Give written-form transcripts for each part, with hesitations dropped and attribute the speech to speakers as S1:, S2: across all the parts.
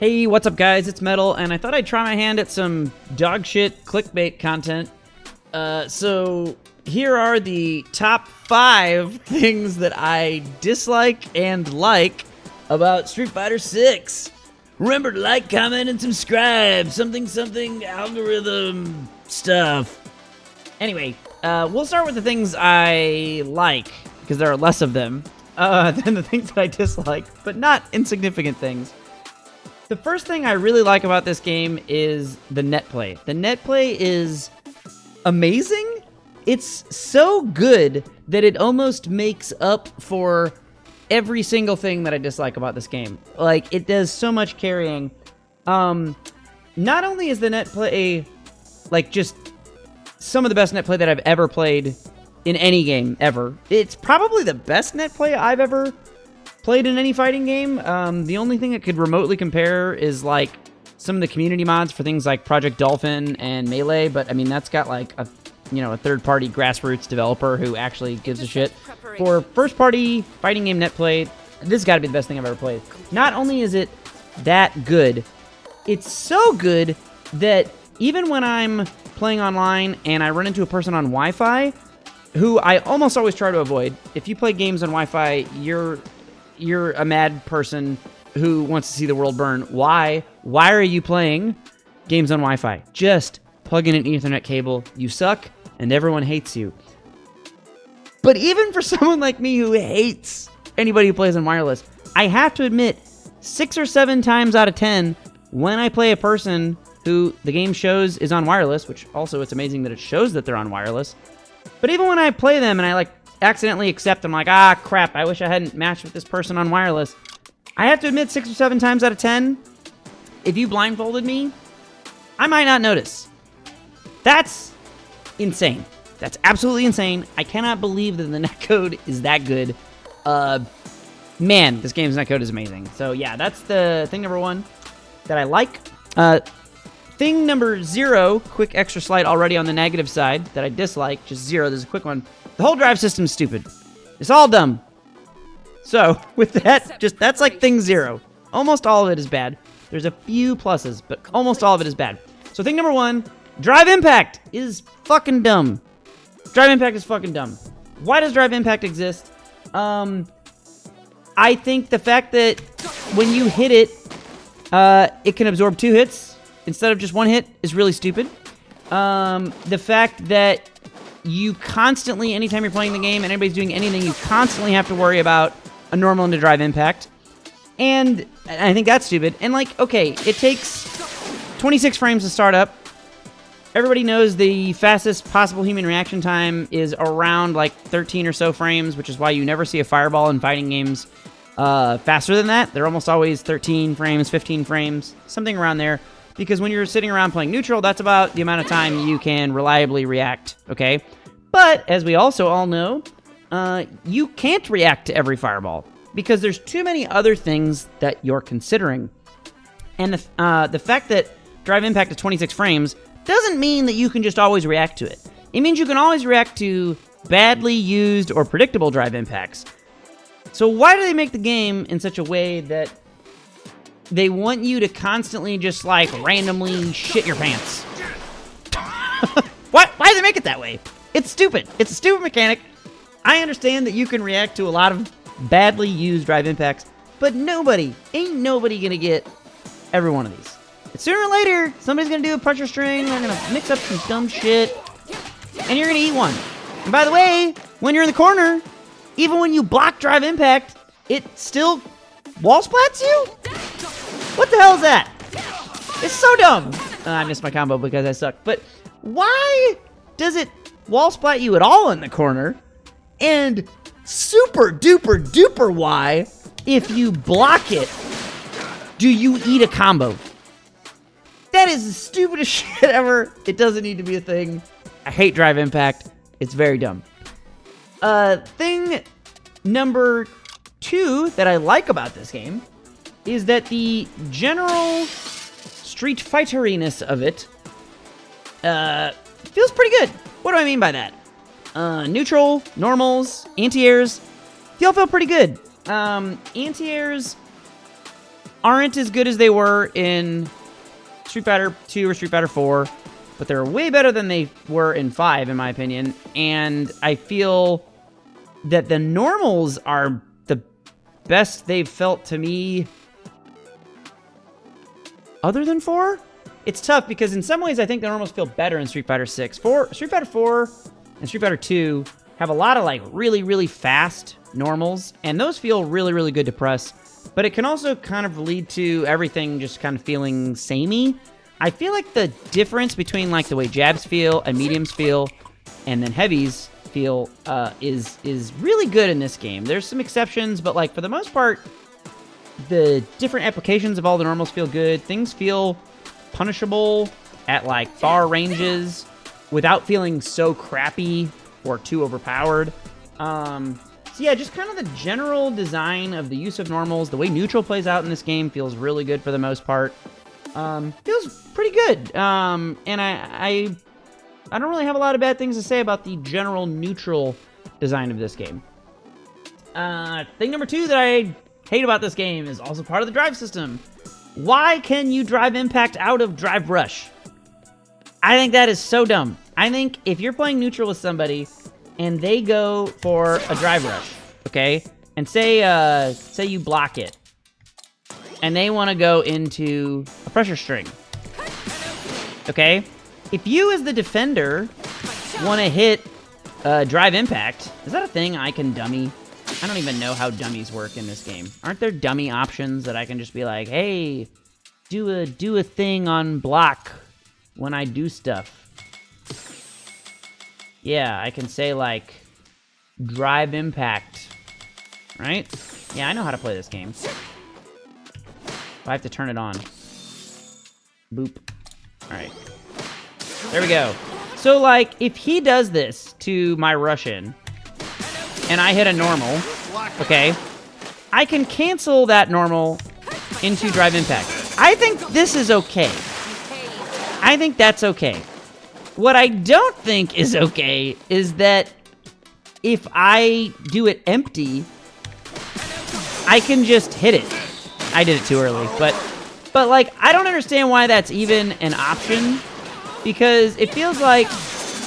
S1: Hey, what's up guys, it's Metal, and I thought I'd try my hand at some dog shit clickbait content. So here are the top 5 things that I dislike and like about Street Fighter 6. Remember to like, comment, and subscribe. Something algorithm stuff. Anyway, we'll start with the things I like, because there are less of them than the things that I dislike, but not insignificant things. The first thing I really like about this game is the net play. The net play is amazing. It's so good that it almost makes up for every single thing that I dislike about this game. Like, it does so much carrying. Not only is the net play, like, just some of the best net play that I've ever played in any game, ever. It's probably the best net play I've ever played in any fighting game. The only thing that could remotely compare is, like, some of the community mods for things like Project Dolphin and Melee, but, I mean, that's got, like, a third-party grassroots developer who actually gives a shit. For first-party fighting game net play, this has got to be the best thing I've ever played. Not only is it that good, it's so good that even when I'm playing online and I run into a person on Wi-Fi, who I almost always try to avoid. If you play games on Wi-Fi, you're a mad person who wants to see the world burn. Why? Why are you playing games on Wi-Fi? Just plug in an Ethernet cable. You suck, and everyone hates you. But even for someone like me who hates anybody who plays on wireless, I have to admit, 6 or 7 times out of 10, when I play a person who the game shows is on wireless, which also it's amazing that it shows that they're on wireless, but even when I play them and I, like, accidentally accept, I'm like, ah, crap, I wish I hadn't matched with this person on wireless. I have to admit, 6 or 7 times out of 10, if you blindfolded me, I might not notice. That's insane. That's absolutely insane. I cannot believe that the netcode is that good. Man, this game's netcode is amazing. So yeah, that's the thing number 1 that I like. Thing number 0, quick extra slide already on the negative side that I dislike, just 0, there's a quick one. The whole drive system's stupid. It's all dumb. So, with that, that's like thing 0. Almost all of it is bad. There's a few pluses, but almost all of it is bad. So thing number 1, drive impact is fucking dumb. Drive impact is fucking dumb. Why does drive impact exist? I think the fact that when you hit it, it can absorb 2 hits instead of just 1 hit is really stupid. The fact that you constantly, anytime you're playing the game and anybody's doing anything, you constantly have to worry about a normal and a drive impact. And I think that's stupid. And, like, okay, it takes 26 frames to start up. Everybody knows the fastest possible human reaction time is around, like, 13 or so frames, which is why you never see a fireball in fighting games faster than that. They're almost always 13 frames, 15 frames, something around there. Because when you're sitting around playing neutral, that's about the amount of time you can reliably react, okay? But, as we also all know, you can't react to every fireball, because there's too many other things that you're considering. And the fact that drive impact is 26 frames doesn't mean that you can just always react to it. It means you can always react to badly used or predictable drive impacts. So why do they make the game in such a way that they want you to constantly just, like, randomly shit your pants? Why do they make it that way? It's stupid. It's a stupid mechanic. I understand that you can react to a lot of badly used drive impacts, but ain't nobody gonna get every one of these. And sooner or later, somebody's gonna do a puncher string, they're gonna mix up some dumb shit, and you're gonna eat one. And by the way, when you're in the corner, even when you block drive impact, it still wall splats you? What the hell is that? It's so dumb. I missed my combo because I suck. But why does it wall splat you at all in the corner? And super duper duper why, if you block it, do you eat a combo? That is the stupidest shit ever. It doesn't need to be a thing. I hate drive impact. It's very dumb. Thing number 2 that I like about this game is that the general Street Fighter-iness of it feels pretty good. What do I mean by that? Neutral, normals, anti-airs, they all feel pretty good. Anti-airs aren't as good as they were in Street Fighter 2 or Street Fighter 4, but they're way better than they were in 5, in my opinion. And I feel that the normals are the best they've felt to me other than 4. It's tough because in some ways I think the normals feel better in Street Fighter 6. Street Fighter 4 and Street Fighter 2 have a lot of like really, really fast normals, and those feel really, really good to press. But it can also kind of lead to everything just kind of feeling samey. I feel like the difference between like the way jabs feel and mediums feel and then heavies feel is really good in this game. There's some exceptions, but like for the most part, the different applications of all the normals feel good. Things feel punishable at like far ranges without feeling so crappy or too overpowered. So yeah, just kind of the general design of the use of normals, the way neutral plays out in this game feels really good for the most part. Feels pretty good. And I don't really have a lot of bad things to say about the general neutral design of this game. Thing number 2 that I hate about this game is also part of the drive system. Why can you drive impact out of drive rush? I think that is so dumb. I think if you're playing neutral with somebody and they go for a drive rush, okay, and say you block it, and they want to go into a pressure string, okay, if you as the defender want to hit drive impact, is that a thing I can dummy? I don't even know how dummies work in this game. Aren't there dummy options that I can just be like, hey, do a thing on block when I do stuff? Yeah, I can say like drive impact, right? Yeah, I know how to play this game. I have to turn it on. Boop. All right. There we go. So like if he does this to my Russian and I hit a normal, okay, I can cancel that normal into drive impact. I think this is okay. I think that's okay. What I don't think is okay is that if I do it empty, I can just hit it. I did it too early, but like I don't understand why that's even an option, because it feels like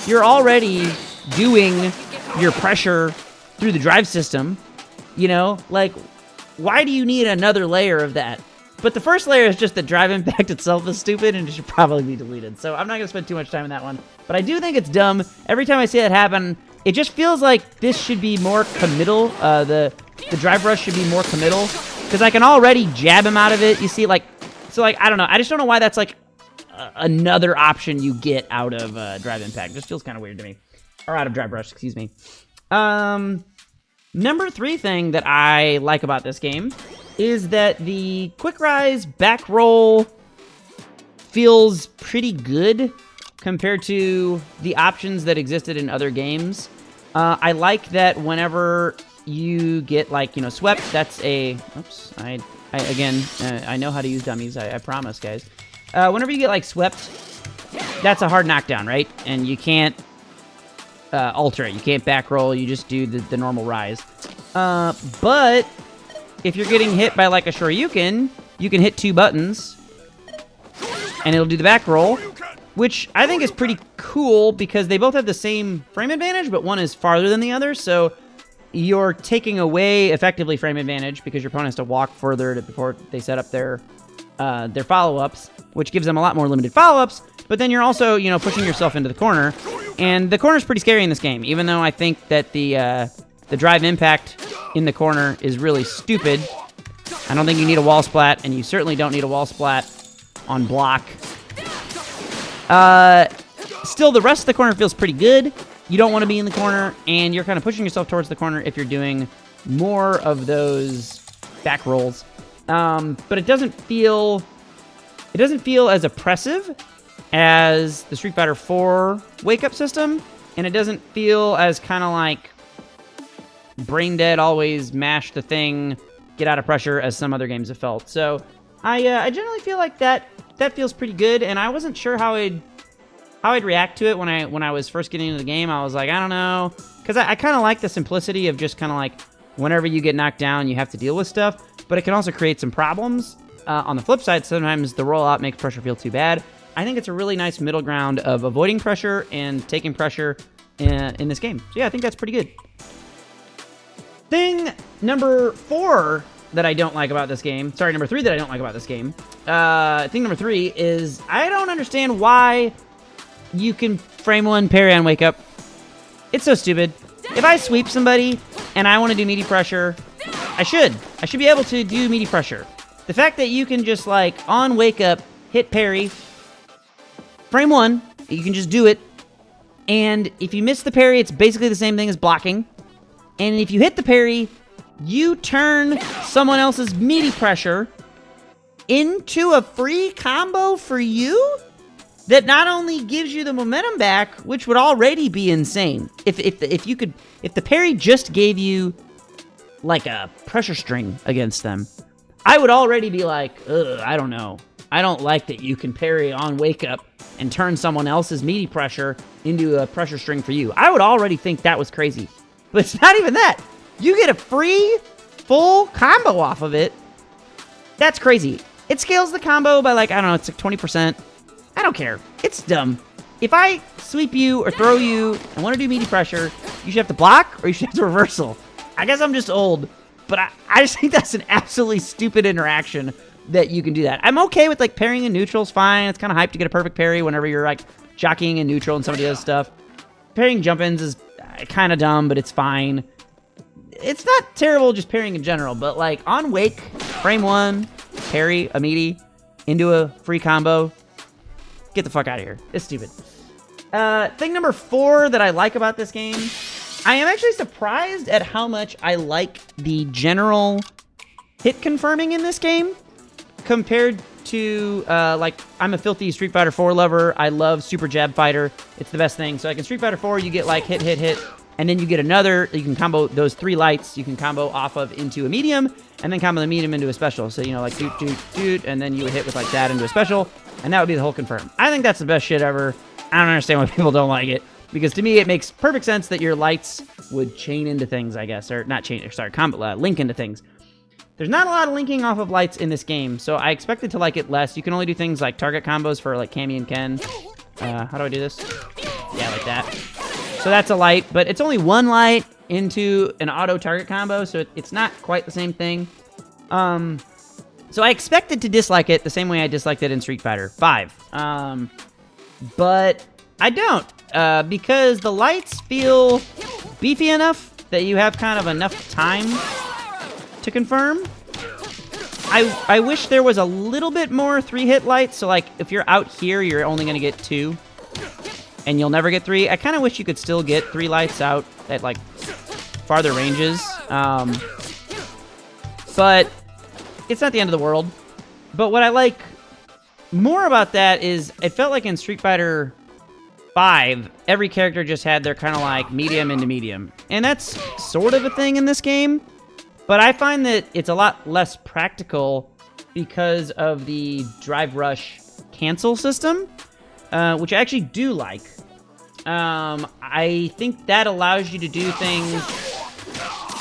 S1: you're already doing your pressure through the drive system, you know? Like, why do you need another layer of that? But the first layer is just that drive impact itself is stupid and it should probably be deleted. So I'm not going to spend too much time on that one. But I do think it's dumb. Every time I see that happen, it just feels like this should be more committal. The drive rush should be more committal, because I can already jab him out of it. You see, like, so like, I don't know. I just don't know why that's like another option you get out of drive impact. It just feels kind of weird to me. Or out of drive rush, excuse me. Number 3 thing that I like about this game is that the quick rise back roll feels pretty good compared to the options that existed in other games. I like that whenever you get, like, you know, swept, that's a... Oops, I know how to use dummies, I promise, guys. Whenever you get, like, swept, that's a hard knockdown, right? And you can't alter it. You can't back roll, you just do the normal rise. But if you're getting hit by like a Shoryuken, you can hit 2 buttons and it'll do the back roll, which I think is pretty cool because they both have the same frame advantage, but one is farther than the other. So you're taking away effectively frame advantage because your opponent has to walk further before they set up their follow-ups, which gives them a lot more limited follow-ups. But then you're also, you know, pushing yourself into the corner, and the corner's pretty scary in this game, even though I think that the drive impact in the corner is really stupid. I don't think you need a wall splat, and you certainly don't need a wall splat on block. Still, the rest of the corner feels pretty good. You don't want to be in the corner, and you're kind of pushing yourself towards the corner if you're doing more of those back rolls. But it doesn't feel as oppressive as the Street Fighter 4 wake-up system, and it doesn't feel as kind of like brain dead, always mash the thing, get out of pressure as some other games have felt. So I generally feel like that feels pretty good, and I wasn't sure how I'd react to it when I was first getting into the game. I was like, I don't know, because I kind of like the simplicity of just kind of like whenever you get knocked down, you have to deal with stuff, but it can also create some problems. On the flip side, sometimes the rollout makes pressure feel too bad. I think it's a really nice middle ground of avoiding pressure and taking pressure in this game. So yeah, I think that's pretty good. Thing number 4 that I don't like about this game. Sorry, number 3 that I don't like about this game. Thing number 3 is I don't understand why you can frame 1 parry on wake up. It's so stupid. If I sweep somebody and I want to do meaty pressure, I should be able to do meaty pressure. The fact that you can just like on wake up, hit parry, frame 1, you can just do it. And if you miss the parry, it's basically the same thing as blocking. And if you hit the parry, you turn someone else's meaty pressure into a free combo for you that not only gives you the momentum back, which would already be insane. If the parry just gave you like a pressure string against them, I would already be like, ugh, I don't know. I don't like that you can parry on wake up and turn someone else's meaty pressure into a pressure string for you. I would already think that was crazy. But it's not even that. You get a free, full combo off of it. That's crazy. It scales the combo by like, I don't know, it's like 20%. I don't care. It's dumb. If I sweep you or throw you and want to do meaty pressure, you should have to block or you should have to reversal. I guess I'm just old, but I just think that's an absolutely stupid interaction that you can do that. I'm okay with like parrying in neutral's fine. It's kind of hype to get a perfect parry whenever you're like jockeying in neutral and somebody does stuff. Parrying jump-ins is kind of dumb, but it's fine. It's not terrible just parrying in general, but like on wake, frame 1, parry a meaty into a free combo. Get the fuck out of here. It's stupid. Thing number 4 that I like about this game, I am actually surprised at how much I like the general hit confirming in this game compared to, like, I'm a filthy Street Fighter 4 lover. I love Super Jab Fighter. It's the best thing. So like in Street Fighter 4, you get like hit, hit, hit, and then you get another, you can combo those 3 lights, you can combo off of into a medium, and then combo the medium into a special. So, you know, like doot, doot, doot, and then you would hit with like that into a special, and that would be the whole confirm. I think that's the best shit ever. I don't understand why people don't like it, because to me it makes perfect sense that your lights would chain into things, I guess, or not chain, sorry, link into things. There's not a lot of linking off of lights in this game, so I expected to like it less. You can only do things like target combos for like Cammy and Ken. How do I do this? Yeah, like that. So that's a light, but it's only 1 light into an auto target combo, so it's not quite the same thing. So I expected to dislike it the same way I disliked it in Street Fighter 5. But I don't, because the lights feel beefy enough that you have kind of enough time to confirm. I wish there was a little bit more 3-hit lights, so like if you're out here, you're only going to get 2, and you'll never get 3. I kind of wish you could still get 3 lights out at like farther ranges, but it's not the end of the world. But what I like more about that is it felt like in Street Fighter 5, every character just had their kind of like medium into medium. And that's sort of a thing in this game, but I find that it's a lot less practical because of the drive rush cancel system, which I actually do like. I think that allows you to do things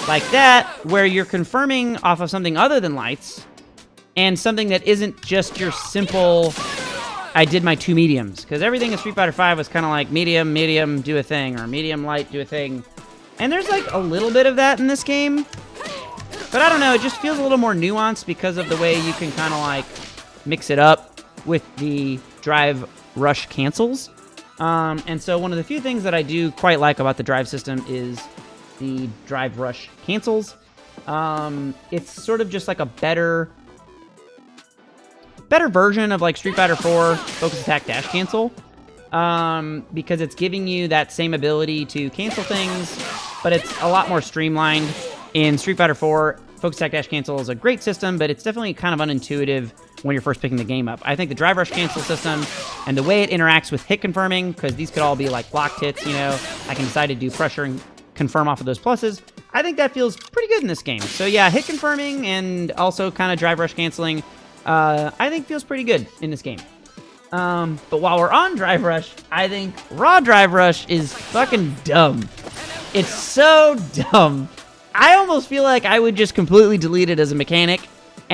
S1: like that where you're confirming off of something other than lights, and something that isn't just your simple, I did my 2 mediums. Because everything in Street Fighter 5 was kind of like medium, medium, do a thing, or medium, light, do a thing. And there's like a little bit of that in this game. But I don't know, it just feels a little more nuanced because of the way you can kind of like mix it up with the drive rush cancels. And so one of the few things that I do quite like about the drive system is the drive rush cancels. It's sort of just like a better version of like Street Fighter 4 focus attack dash cancel, because it's giving you that same ability to cancel things, but it's a lot more streamlined. In Street Fighter 4, focus attack dash cancel is a great system, but it's definitely kind of unintuitive when you're first picking the game up. I think the drive rush cancel system and the way it interacts with hit confirming, because these could all be like blocked hits, you know, I can decide to do pressure and confirm off of those pluses. I think that feels pretty good in this game. So yeah, hit confirming and also kind of drive rush canceling, I think feels pretty good in this game. But while we're on drive rush, I think raw drive rush is fucking dumb. It's so dumb. I almost feel like I would just completely delete it as a mechanic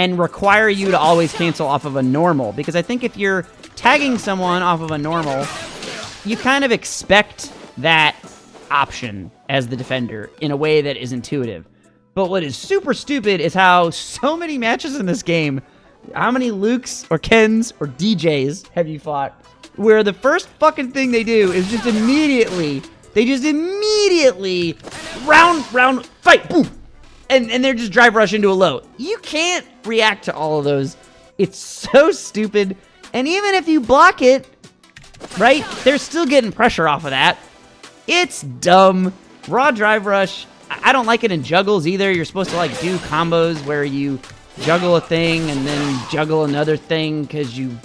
S1: and require you to always cancel off of a normal. Because I think if you're tagging someone off of a normal, you kind of expect that option as the defender in a way that is intuitive. But what is super stupid is how so many matches in this game, how many Lukes or Kens or DJs have you fought, where the first fucking thing they do is just immediately round, fight, boom, and they're just drive rush into a low. You can't react to all of those. It's so stupid. And even if you block it, right, they're still getting pressure off of that. It's dumb. Raw drive rush. I don't like it in juggles either. You're supposed to like do combos where you juggle a thing and then juggle another thing because you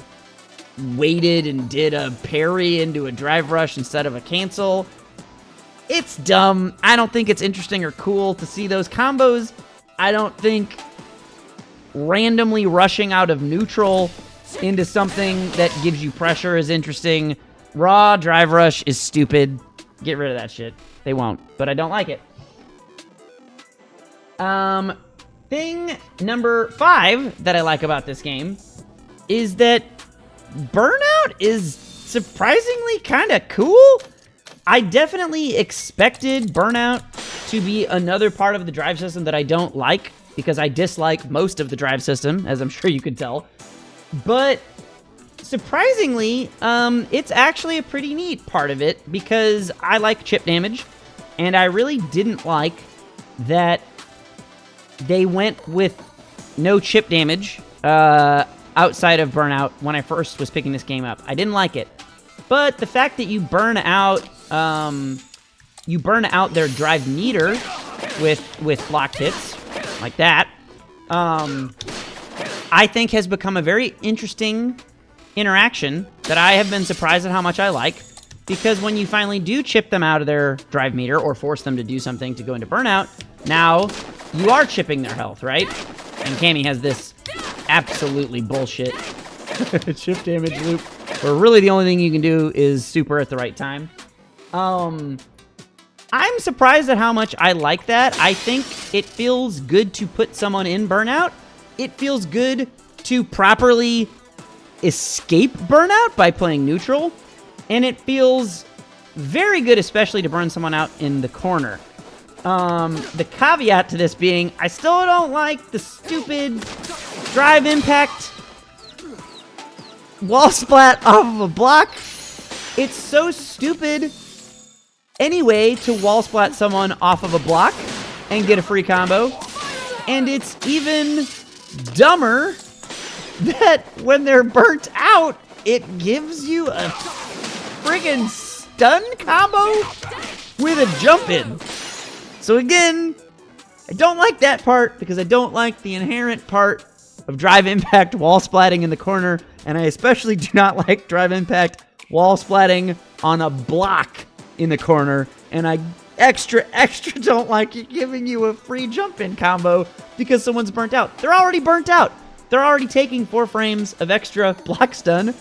S1: waited and did a parry into a drive rush instead of a cancel. It's dumb. I don't think it's interesting or cool to see those combos. I don't think randomly rushing out of neutral into something that gives you pressure is interesting. Raw drive rush is stupid. Get rid of that shit. They won't, but I don't like it. Thing number 5 that I like about this game is that Burnout is surprisingly kind of cool. I definitely expected Burnout to be another part of the drive system that I don't like, because I dislike most of the drive system, as I'm sure you could tell. But surprisingly, it's actually a pretty neat part of it, because I like chip damage, and I really didn't like that they went with no chip damage outside of Burnout when I first was picking this game up. I didn't like it. But the fact that you burn out their drive meter with blocked hits like that, I think has become a very interesting interaction that I have been surprised at how much I like. Because when you finally do chip them out of their drive meter or force them to do something to go into Burnout, now you are chipping their health, right? And Cammy has this absolutely bullshit chip damage loop where really the only thing you can do is super at the right time. I'm surprised at how much I like that. I think it feels good to put someone in Burnout. It feels good to properly escape Burnout by playing neutral. And it feels very good, especially to burn someone out in the corner. The caveat to this being, I still don't like the stupid drive impact wall splat off of a block. It's so stupid anyway to wall splat someone off of a block and get a free combo. And it's even dumber that when they're burnt out, it gives you a friggin' stun combo with a jump in. So again, I don't like that part because I don't like the inherent part of drive impact wall splatting in the corner, and I especially do not like drive impact wall splatting on a block in the corner, and I extra don't like it giving you a free jump in combo because someone's burnt out. They're already burnt out. They're already taking 4 frames of extra block stun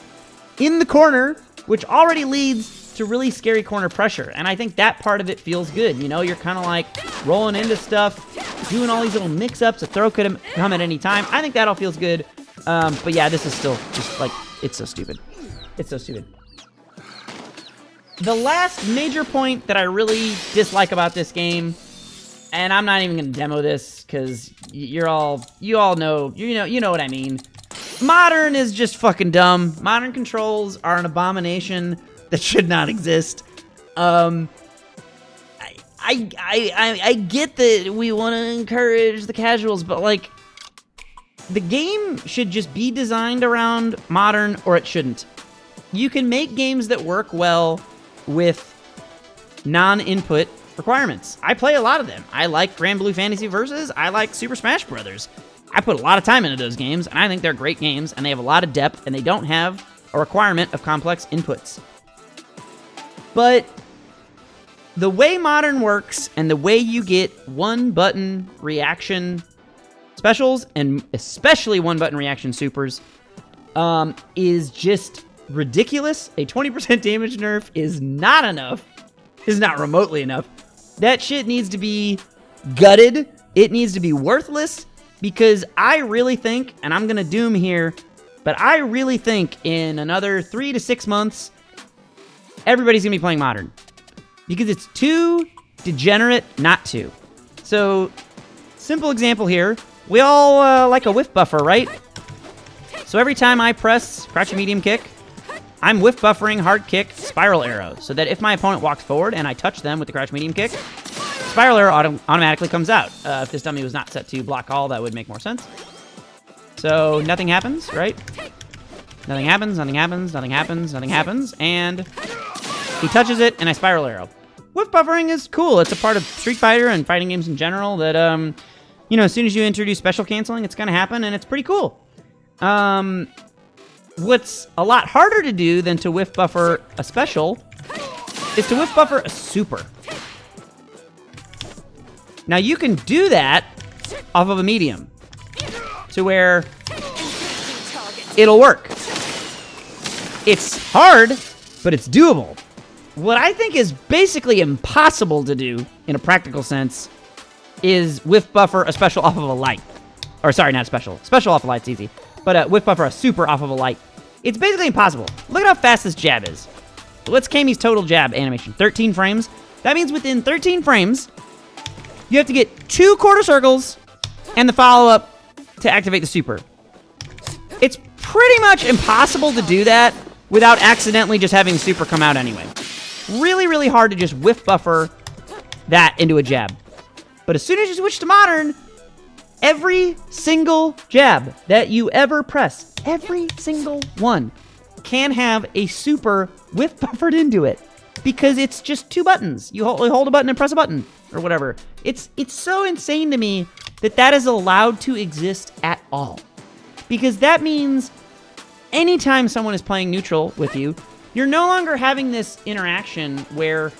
S1: in the corner, which already leads to really scary corner pressure. And I think that part of it feels good. You know, you're kind of like rolling into stuff, doing all these little mix-ups. A throw could come at any time. I think that all feels good. But yeah, this is still just like, it's so stupid. It's so stupid. The last major point that I really dislike about this game, and I'm not even going to demo this because you all know, you know what I mean. Modern is just fucking dumb. Modern controls are an abomination that should not exist. I get that we want to encourage the casuals, but like, the game should just be designed around modern, or it shouldn't. You can make games that work well with non-input requirements. I play a lot of them. I like Grand Blue Fantasy Versus. I like Super Smash Brothers. I put a lot of time into those games, and I think they're great games, and they have a lot of depth, and they don't have a requirement of complex inputs. But the way Modern works, and the way you get one-button reaction specials, and especially one-button reaction supers, is just ridiculous. A 20% damage nerf is not enough. Is not remotely enough. That shit needs to be gutted. It needs to be worthless, Because I really think, and I'm going to doom here, but I really think in another 3 to 6 months, everybody's going to be playing Modern. Because it's too degenerate not to. So, simple example here. We all like a whiff buffer, right? So every time I press crouching medium kick, I'm whiff buffering hard kick spiral arrow. So that if my opponent walks forward and I touch them with the crouch medium kick, spiral arrow automatically comes out. If this dummy was not set to block all, that would make more sense. So nothing happens, right? Nothing happens, nothing happens, nothing happens, nothing happens, and he touches it, and I spiral arrow. Whiff buffering is cool. It's a part of Street Fighter and fighting games in general that, you know, as soon as you introduce special canceling, it's going to happen, and it's pretty cool. What's a lot harder to do than to whiff buffer a special is to whiff buffer a super. Now, you can do that off of a medium to where it'll work. It's hard, but it's doable. What I think is basically impossible to do in a practical sense is whiff buffer a special off of a light. Or sorry, not a special. Special off a light's easy. But whiff buffer a super off of a light. It's basically impossible. Look at how fast this jab is. What's Kami's total jab animation? 13 frames. That means within 13 frames, you have to get 2 quarter circles and the follow-up to activate the super. It's pretty much impossible to do that without accidentally just having super come out anyway. Really, really hard to just whiff buffer that into a jab. But as soon as you switch to Modern, every single jab that you ever press, every single one, can have a super whiff buffered into it. Because it's just 2 buttons. You hold a button and press a button, or whatever. It's so insane to me that that is allowed to exist at all. Because that means anytime someone is playing neutral with you, you're no longer having this interaction where,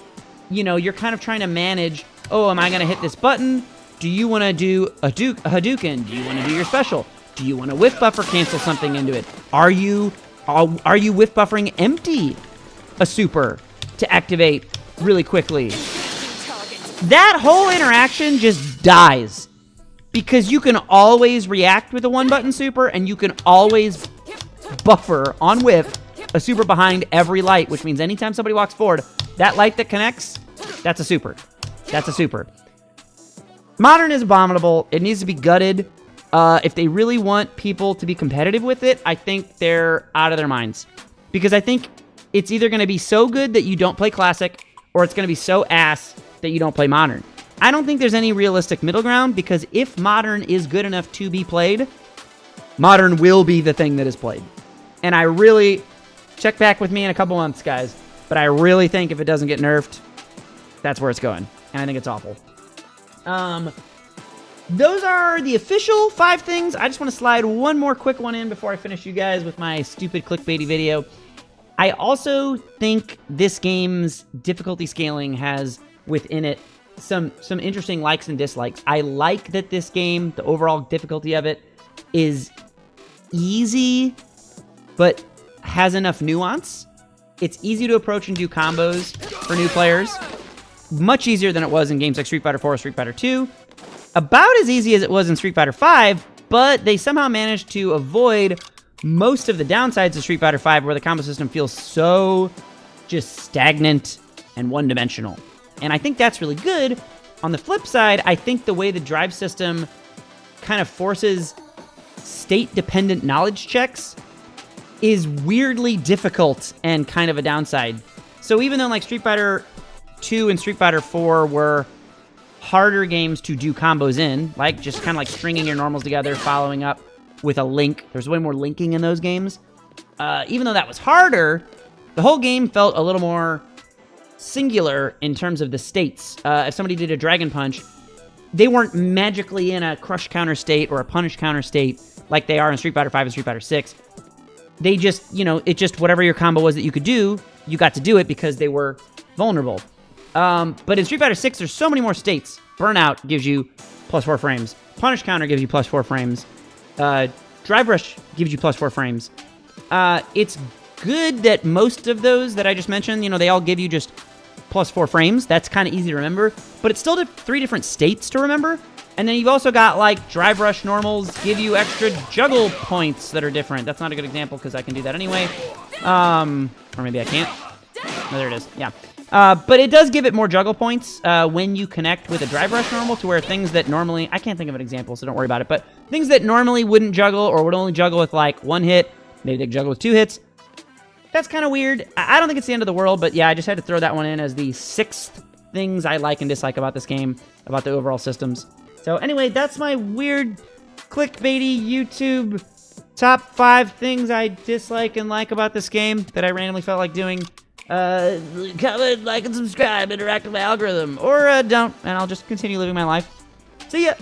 S1: you know, you're kind of trying to manage, oh, am I going to hit this button? Do you want to do a Hadouken? Do you want to do your special? Do you want to whiff buffer cancel something into it? Are you whiff buffering empty a super to activate really quickly? That whole interaction just dies because you can always react with a 1-button super and you can always buffer on whiff a super behind every light, which means anytime somebody walks forward, that light that connects, that's a super. That's a super. Modern is abominable. It needs to be gutted. If they really want people to be competitive with it, I think they're out of their minds. Because I think it's either going to be so good that you don't play Classic, or it's going to be so ass that you don't play Modern. I don't think there's any realistic middle ground, because if Modern is good enough to be played, Modern will be the thing that is played. And I really... check back with me in a couple months, guys. But I really think if it doesn't get nerfed, that's where it's going. And I think it's awful. Those are the official 5 things. I just want to slide one more quick one in before I finish you guys with my stupid clickbaity video. I also think this game's difficulty scaling has within it some interesting likes and dislikes. I like that this game, the overall difficulty of it, is easy, but has enough nuance. It's easy to approach and do combos for new players. Much easier than it was in games like Street Fighter 4 or Street Fighter 2. About as easy as it was in Street Fighter 5, but they somehow managed to avoid most of the downsides of Street Fighter 5, where the combo system feels so just stagnant and one-dimensional. And I think that's really good. On the flip side, I think the way the drive system kind of forces state-dependent knowledge checks is weirdly difficult and kind of a downside. So even though like Street Fighter 2 and Street Fighter 4 were harder games to do combos in, like just kind of like stringing your normals together, following up with a link. There's way more linking in those games. Even though that was harder, the whole game felt a little more singular in terms of the states. If somebody did a Dragon Punch, they weren't magically in a crush counter state or a punish counter state like they are in Street Fighter 5 and Street Fighter 6. They just, you know, it just, whatever your combo was that you could do, you got to do it because they were vulnerable. But in Street Fighter 6, there's so many more states. Burnout gives you +4 frames. Punish counter gives you +4 frames. Drive rush gives you +4 frames. It's good that most of those that I just mentioned, you know, they all give you just +4 frames. That's kind of easy to remember. But it's still 3 different states to remember. And then you've also got, like, Drive Rush normals give you extra juggle points that are different. That's not a good example because I can do that anyway. Or maybe I can't. Oh, there it is. Yeah. But it does give it more juggle points when you connect with a Drive Rush normal to where things that normally... I can't think of an example, so don't worry about it. But things that normally wouldn't juggle or would only juggle with, like, 1 hit, maybe they juggle with 2 hits. That's kind of weird. I don't think it's the end of the world, but yeah, I just had to throw that one in as the 6th things I like and dislike about this game, about the overall systems. So anyway, that's my weird clickbaity YouTube top 5 things I dislike and like about this game that I randomly felt like doing. Comment, like, and subscribe, interact with my algorithm, or don't, and I'll just continue living my life. See ya!